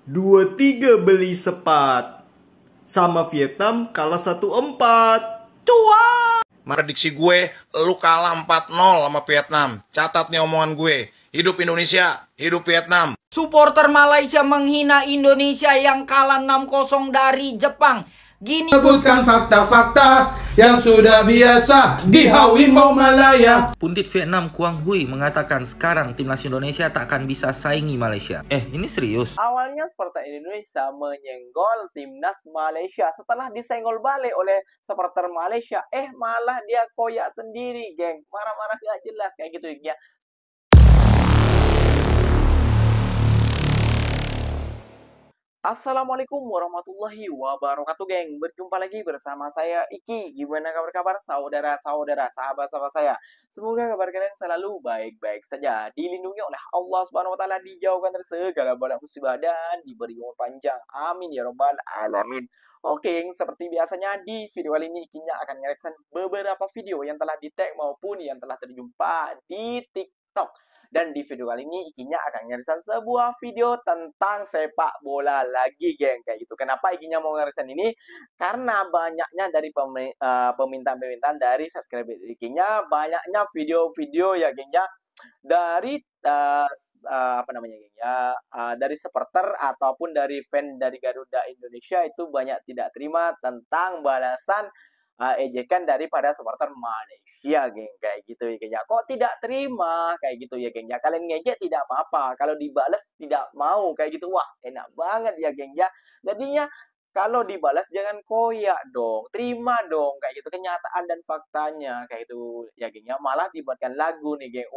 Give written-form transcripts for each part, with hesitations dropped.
2-3 beli sepat. Sama Vietnam kalah 1-4. Cuan! Prediksi gue, lu kalah 4-0 sama Vietnam. Catat nih omongan gue. Hidup Indonesia, hidup Vietnam. Supporter Malaysia menghina Indonesia yang kalah 6-0 dari Jepang. Gini sebutkan fakta-fakta yang sudah biasa di Harimau Malaya. Pundit Vietnam Quang Huy mengatakan sekarang timnas Indonesia tak akan bisa saingi Malaysia. Ini serius? Awalnya supporter Indonesia menyenggol timnas Malaysia. Setelah disenggol balik oleh supporter Malaysia, malah dia koyak sendiri, geng. Marah-marah gak jelas kayak gitu ya. Assalamualaikum warahmatullahi wabarakatuh, geng. Berjumpa lagi bersama saya Iki. Gimana kabar saudara-saudara, sahabat-sahabat saya? Semoga kabar kalian selalu baik-baik saja, dilindungi oleh Allah Subhanahu wa taala, dijauhkan dari segala bala musibah dan diberi umur panjang. Amin ya rabbal alamin. Oke, geng, seperti biasanya di video kali ini Ikinya akan nge-reaction beberapa video yang telah di-tag maupun yang telah terjumpa di TikTok. Dan di video kali ini Ikinya akan nge-reaction sebuah video tentang sepak bola lagi, geng. Kayak gitu. Kenapa Ikinya mau nge-reaction ini? Karena banyaknya dari permintaan dari subscriber Ikinya, banyaknya video-video ya, geng, ya, dari dari supporter ataupun dari fan dari Garuda Indonesia itu banyak tidak terima tentang balasan ejekan daripada supporter Malaysia, geng, kayak gitu ya, geng. Kok tidak terima kayak gitu ya, geng? Ya, kalian ngejek tidak apa-apa, kalau dibalas tidak mau kayak gitu. Wah, enak banget ya, geng, ya. Jadinya kalau dibalas jangan koyak dong, terima dong kayak gitu kenyataan dan faktanya kayak itu ya, geng, ya. Malah dibuatkan lagu nih, geng.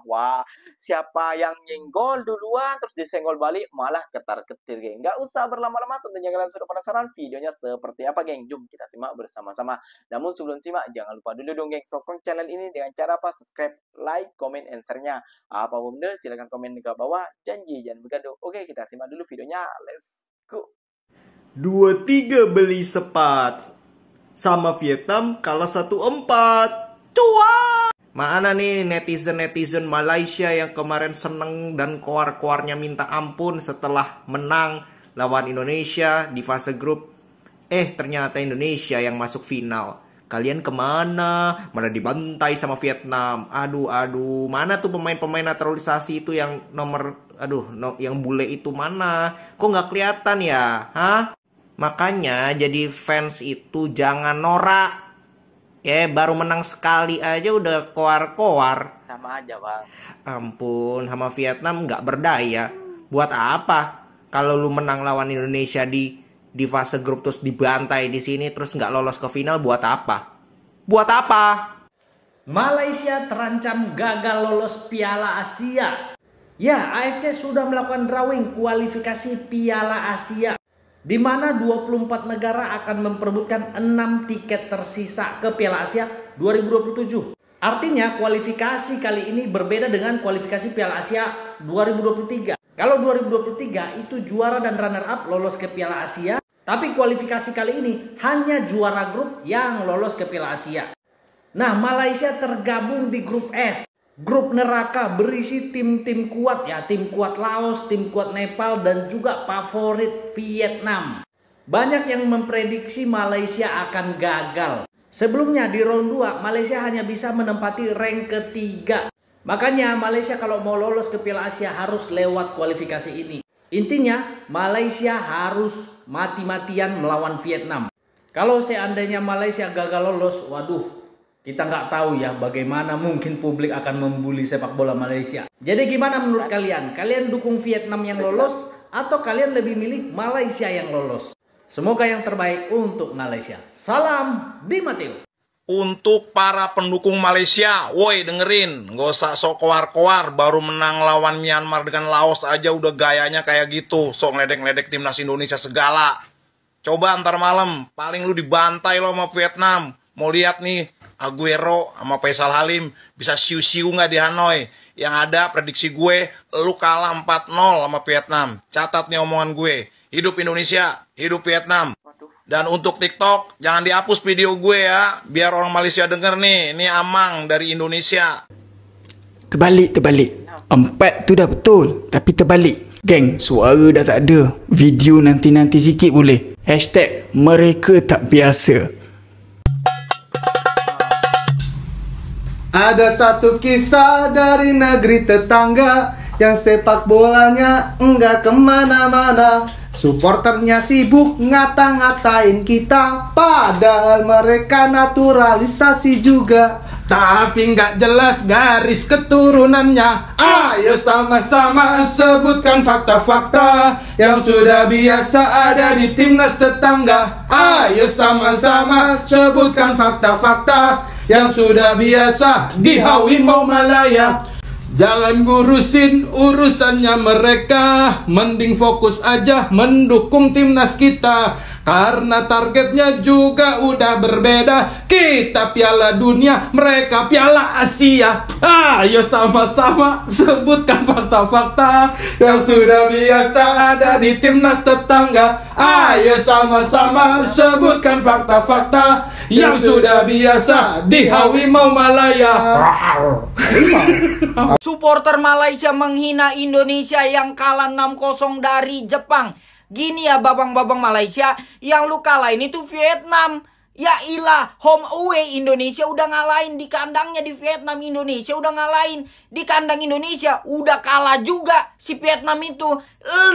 Wah. Siapa yang nyenggol duluan terus disenggol balik malah ketar-ketir, geng. Nggak usah berlama-lama, tentunya kalian sudah penasaran videonya seperti apa, geng. Jom kita simak bersama-sama. Namun sebelum simak jangan lupa dulu dong, geng, sokong channel ini dengan cara apa? Subscribe, like, comment, and share-nya. Apa bunda silahkan komen di bawah. Janji jangan bergaduh. Oke, kita simak dulu videonya. Let's go. 2-3 beli sepat. Sama Vietnam kalah 1-4. Cuan! Mana nih netizen-netizen Malaysia yang kemarin seneng dan koar-koarnya minta ampun setelah menang lawan Indonesia di fase grup. Ternyata Indonesia yang masuk final. Kalian kemana? Malah dibantai sama Vietnam. Aduh. Mana tuh pemain-pemain naturalisasi itu yang yang bule itu mana? Kok nggak kelihatan ya? Hah? Makanya jadi fans itu jangan norak. Baru menang sekali aja udah koar-koar. Sama aja, Bang. Ampun, sama Vietnam nggak berdaya. Buat apa? Kalau lu menang lawan Indonesia di fase grup terus dibantai di sini terus nggak lolos ke final, buat apa? Buat apa? Malaysia terancam gagal lolos Piala Asia. Ya, AFC sudah melakukan drawing kualifikasi Piala Asia, di mana 24 negara akan memperebutkan 6 tiket tersisa ke Piala Asia 2027. Artinya kualifikasi kali ini berbeda dengan kualifikasi Piala Asia 2023. Kalau 2023 itu juara dan runner up lolos ke Piala Asia, tapi kualifikasi kali ini hanya juara grup yang lolos ke Piala Asia. Nah, Malaysia tergabung di grup F. Grup neraka berisi tim-tim kuat ya, tim kuat Laos, tim kuat Nepal, dan juga favorit Vietnam. Banyak yang memprediksi Malaysia akan gagal. Sebelumnya di round 2 Malaysia hanya bisa menempati rank ketiga. Makanya Malaysia kalau mau lolos ke Piala Asia harus lewat kualifikasi ini. Intinya Malaysia harus mati-matian melawan Vietnam. Kalau seandainya Malaysia gagal lolos, waduh, kita nggak tahu ya bagaimana mungkin publik akan membuli sepak bola Malaysia. Jadi gimana menurut kalian? Kalian dukung Vietnam yang lolos atau kalian lebih milih Malaysia yang lolos? Semoga yang terbaik untuk Malaysia. Salam Di Mateo. Untuk para pendukung Malaysia, woi dengerin, nggak usah sok koar-koar, baru menang lawan Myanmar dengan Laos aja udah gayanya kayak gitu, sok ngeledek-ngeledek timnas Indonesia segala. Coba ntar malam, paling lu dibantai lo sama Vietnam. Mau lihat nih, Aguero sama Faisal Halim bisa siu-siu nggak di Hanoi? Yang ada prediksi gue, lu kalah 4-0 sama Vietnam. Catat nih omongan gue. Hidup Indonesia, hidup Vietnam. Dan untuk TikTok, jangan dihapus video gue ya, biar orang Malaysia denger nih. Ini Amang dari Indonesia. Terbalik. 4 tu dah betul, tapi terbalik. Geng, suara dah tak ada. Video nanti-nanti sikit boleh. Hashtag mereka tak biasa. Ada satu kisah dari negeri tetangga yang sepak bolanya enggak kemana-mana. Supporternya sibuk ngata-ngatain kita, padahal mereka naturalisasi juga. Tapi nggak jelas garis keturunannya. Ayo sama-sama sebutkan fakta-fakta yang sudah biasa ada di timnas tetangga. Ayo sama-sama sebutkan fakta-fakta yang sudah biasa di Harimau Malaya. Jangan ngurusin urusannya mereka, mending fokus aja mendukung timnas kita. Karena targetnya juga udah berbeda. Kita Piala Dunia, mereka Piala Asia. Ayo sama-sama sebutkan fakta-fakta yang sudah biasa ada di timnas tetangga. Ayo sama-sama sebutkan fakta-fakta yang sudah biasa di Harimau Malaya. Supporter Malaysia menghina Indonesia yang kalah 6-0 dari Jepang. Gini ya babang-babang Malaysia, yang lu kalahin itu Vietnam. Ya ilah, home away Indonesia udah ngalahin di kandangnya di Vietnam. Indonesia udah ngalahin di kandang Indonesia, udah kalah juga si Vietnam itu.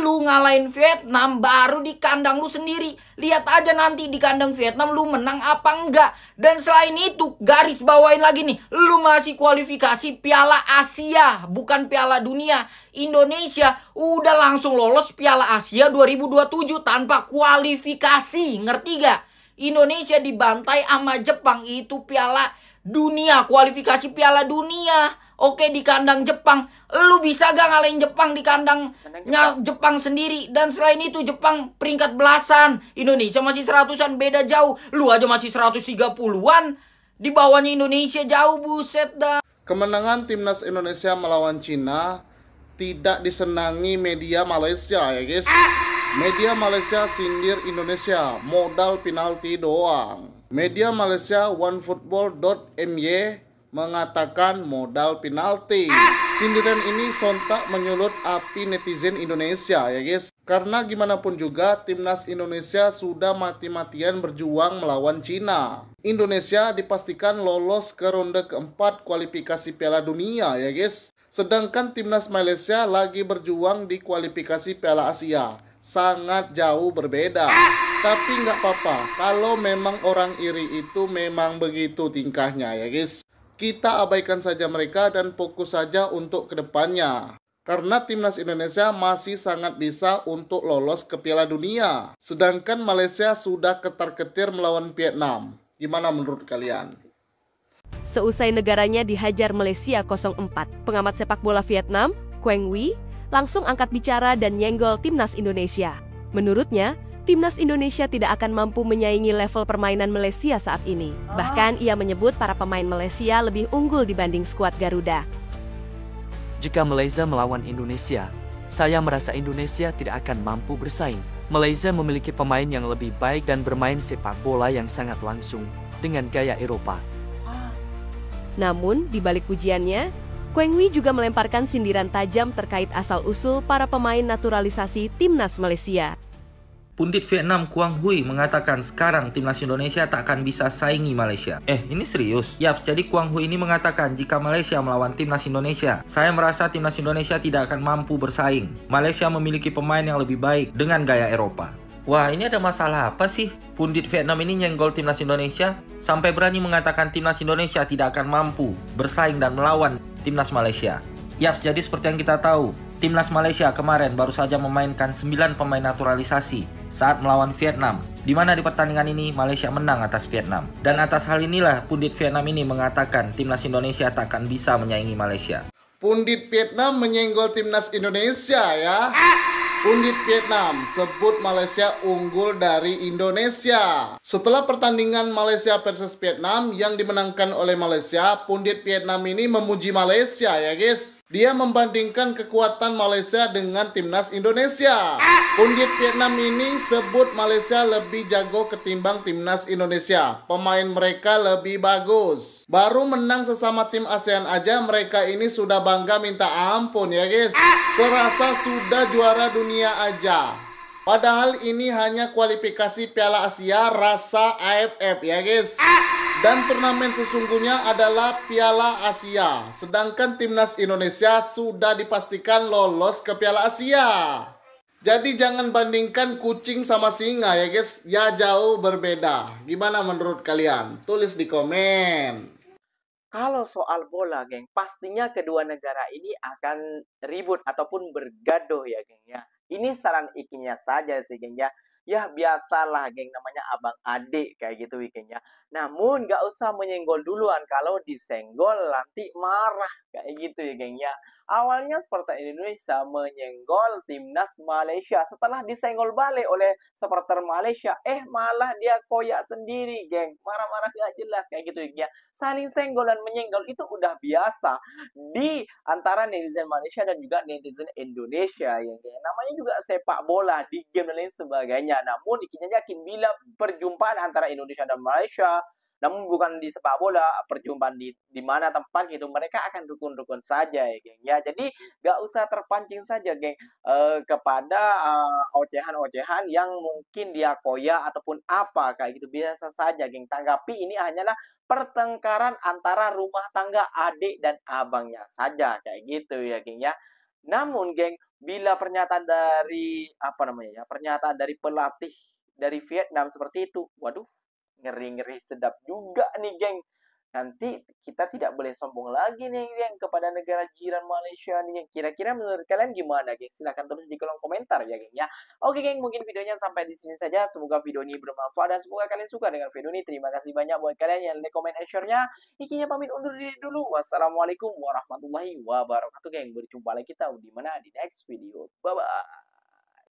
Lu ngalahin Vietnam baru di kandang lu sendiri. Lihat aja nanti di kandang Vietnam lu menang apa enggak. Dan selain itu, garis bawain lagi nih, lu masih kualifikasi Piala Asia, bukan Piala Dunia. Indonesia udah langsung lolos Piala Asia 2027 tanpa kualifikasi, ngerti gak? Indonesia dibantai sama Jepang, itu Piala Dunia, kualifikasi Piala Dunia. Oke, di kandang Jepang. Lu bisa gak ngalahin Jepang di kandangnya Jepang sendiri? Dan selain itu Jepang peringkat belasan, Indonesia masih 100-an, beda jauh. Lu aja masih 130-an. Di bawahnya Indonesia jauh, buset dah. Kemenangan timnas Indonesia melawan Cina tidak disenangi media Malaysia ya guys. Media Malaysia sindir Indonesia, modal penalti doang. Media Malaysia onefootball.my mengatakan modal penalti. Sindiran ini sontak menyulut api netizen Indonesia ya guys. Karena gimana pun juga timnas Indonesia sudah mati-matian berjuang melawan Cina. Indonesia dipastikan lolos ke ronde keempat kualifikasi Piala Dunia ya guys. Sedangkan timnas Malaysia lagi berjuang di kualifikasi Piala Asia. Sangat jauh berbeda. Tapi nggak apa-apa, kalau memang orang iri itu memang begitu tingkahnya ya guys. Kita abaikan saja mereka dan fokus saja untuk kedepannya. Karena timnas Indonesia masih sangat bisa untuk lolos ke Piala Dunia. Sedangkan Malaysia sudah ketar-ketir melawan Vietnam. Gimana menurut kalian? Seusai negaranya dihajar Malaysia 0-4, pengamat sepak bola Vietnam, Quang Huy, langsung angkat bicara dan nyenggol timnas Indonesia. Menurutnya, timnas Indonesia tidak akan mampu menyaingi level permainan Malaysia saat ini. Bahkan ia menyebut para pemain Malaysia lebih unggul dibanding skuad Garuda. Jika Malaysia melawan Indonesia, saya merasa Indonesia tidak akan mampu bersaing. Malaysia memiliki pemain yang lebih baik dan bermain sepak bola yang sangat langsung dengan gaya Eropa. Namun, di balik pujiannya, Quang Huy juga melemparkan sindiran tajam terkait asal-usul para pemain naturalisasi timnas Malaysia. Pundit Vietnam Quang Huy mengatakan sekarang timnas Indonesia tak akan bisa saingi Malaysia. Ini serius? Yap, jadi Quang Huy ini mengatakan jika Malaysia melawan timnas Indonesia, saya merasa timnas Indonesia tidak akan mampu bersaing. Malaysia memiliki pemain yang lebih baik dengan gaya Eropa. Wah, ini ada masalah apa sih? Pundit Vietnam ini nyenggol timnas Indonesia sampai berani mengatakan timnas Indonesia tidak akan mampu bersaing dan melawan timnas Malaysia. Yap, jadi seperti yang kita tahu, timnas Malaysia kemarin baru saja memainkan 9 pemain naturalisasi saat melawan Vietnam, di mana di pertandingan ini Malaysia menang atas Vietnam. Dan atas hal inilah pundit Vietnam ini mengatakan timnas Indonesia tak akan bisa menyaingi Malaysia. Pundit Vietnam menyenggol timnas Indonesia ya. Pundit Vietnam sebut Malaysia unggul dari Indonesia. Setelah pertandingan Malaysia versus Vietnam yang dimenangkan oleh Malaysia, pundit Vietnam ini memuji Malaysia ya guys. Dia membandingkan kekuatan Malaysia dengan timnas Indonesia. Pundit Vietnam ini sebut Malaysia lebih jago ketimbang timnas Indonesia. Pemain mereka lebih bagus. Baru menang sesama tim ASEAN aja mereka ini sudah bangga minta ampun ya guys. Serasa sudah juara dunia aja. Padahal ini hanya kualifikasi Piala Asia rasa AFF ya guys. Dan turnamen sesungguhnya adalah Piala Asia. Sedangkan timnas Indonesia sudah dipastikan lolos ke Piala Asia. Jadi jangan bandingkan kucing sama singa ya guys. Ya jauh berbeda. Gimana menurut kalian? Tulis di komen. Kalau soal bola, geng, pastinya kedua negara ini akan ribut ataupun bergaduh ya, geng ya. Ini saran ikinya saja sih, geng ya. Ya biasalah, geng, namanya abang adik kayak gitu, geng ya. Namun gak usah menyenggol duluan, kalau disenggol nanti marah kayak gitu ya, geng ya. Awalnya supporter Indonesia menyenggol timnas Malaysia. Setelah disenggol balik oleh supporter Malaysia, malah dia koyak sendiri, geng. Marah-marah gak jelas kayak gitu ya. Saling senggol dan menyenggol itu udah biasa di antara netizen Malaysia dan juga netizen Indonesia ya, geng. Namanya juga sepak bola di game dan lain sebagainya. Namun ikinya yakin bila perjumpaan antara Indonesia dan Malaysia, namun bukan di sepak bola, perjumpaan di mana tempat gitu, mereka akan rukun-rukun saja ya, geng ya. Jadi gak usah terpancing saja, geng, kepada ocehan-ocehan yang mungkin dia koyak ataupun apa kayak gitu. Biasa saja, geng. Tanggapi ini hanyalah pertengkaran antara rumah tangga adik dan abangnya saja kayak gitu ya, geng ya. Namun, geng, bila pernyataan dari pernyataan dari pelatih dari Vietnam seperti itu, waduh, ngeri-ngeri sedap juga nih, geng. Nanti kita tidak boleh sombong lagi nih, geng, kepada negara jiran Malaysia nih, geng. Kira-kira menurut kalian gimana, geng? Silahkan tulis di kolom komentar ya, geng ya. Oke, geng, mungkin videonya sampai di sini saja. Semoga video ini bermanfaat dan semoga kalian suka dengan video ini. Terima kasih banyak buat kalian yang like, comment, and share-nya. Ikinya pamit undur diri dulu. Wassalamualaikum warahmatullahi wabarakatuh, geng. Berjumpa lagi kita di next video. Bye-bye.